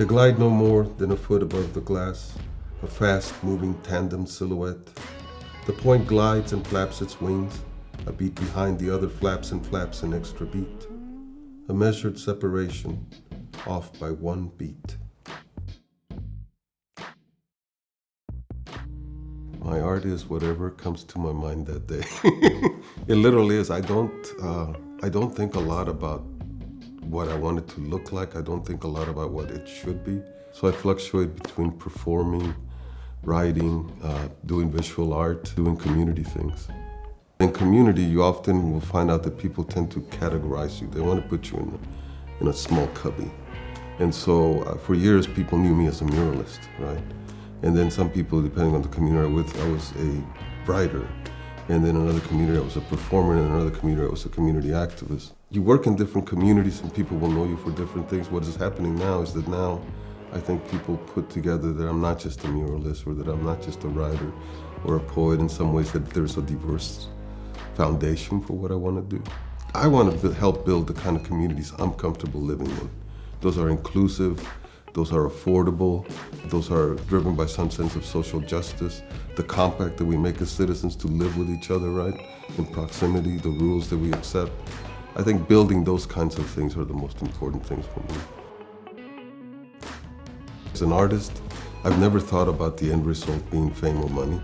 They glide no more than a foot above the glass, a fast-moving tandem silhouette. The point glides and flaps its wings, a beat behind the other flaps and flaps an extra beat. A measured separation, off by one beat. My art is whatever comes to my mind that day. It literally is. I don't think a lot about what I want it to look like. I don't think a lot about what it should be. So I fluctuate between performing, writing, doing visual art, doing community things. In community, you often will find out that people tend to categorize you. They want to put you in a small cubby. And so for years, people knew me as a muralist, right? And then some people, depending on the community I'm with, I was a writer. And then in another community, I was a performer. And in another community, I was a community activist. You work in different communities and people will know you for different things. What is happening now is that now I think people put together that I'm not just a muralist or that I'm not just a writer or a poet. In some ways that there's a diverse foundation for what I want to do. I want to help build the kind of communities I'm comfortable living in. Those are inclusive, those are affordable, those are driven by some sense of social justice, the compact that we make as citizens to live with each other, right? In proximity, the rules that we accept. I think building those kinds of things are the most important things for me. As an artist, I've never thought about the end result being fame or money.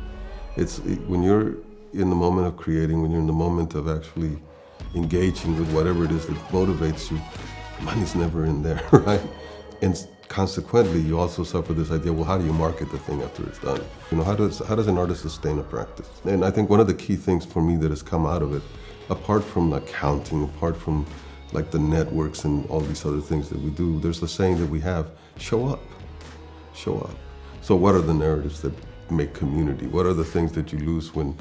When you're in the moment of creating, when you're in the moment of actually engaging with whatever it is that motivates you, money's never in there, right? And consequently, you also suffer this idea, well, how do you market the thing after it's done? You know, how does an artist sustain a practice? And I think one of the key things for me that has come out of it, apart from accounting, apart from like the networks and all these other things that we do, there's the saying that we have, show up, show up. So what are the narratives that make community? What are the things that you lose when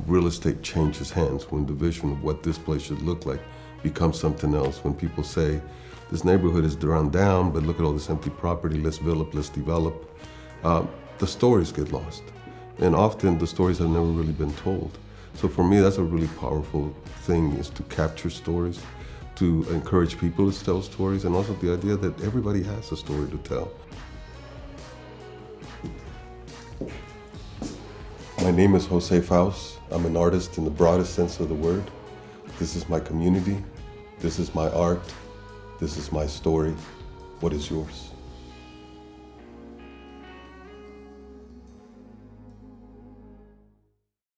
real estate changes hands, when the vision of what this place should look like becomes something else, when people say, this neighborhood is run down, but look at all this empty property, let's develop. The stories get lost. And often the stories have never really been told. So for me, that's a really powerful thing, is to capture stories, to encourage people to tell stories, and also the idea that everybody has a story to tell. My name is Jose Faus. I'm an artist in the broadest sense of the word. This is my community. This is my art. This is my story. What is yours?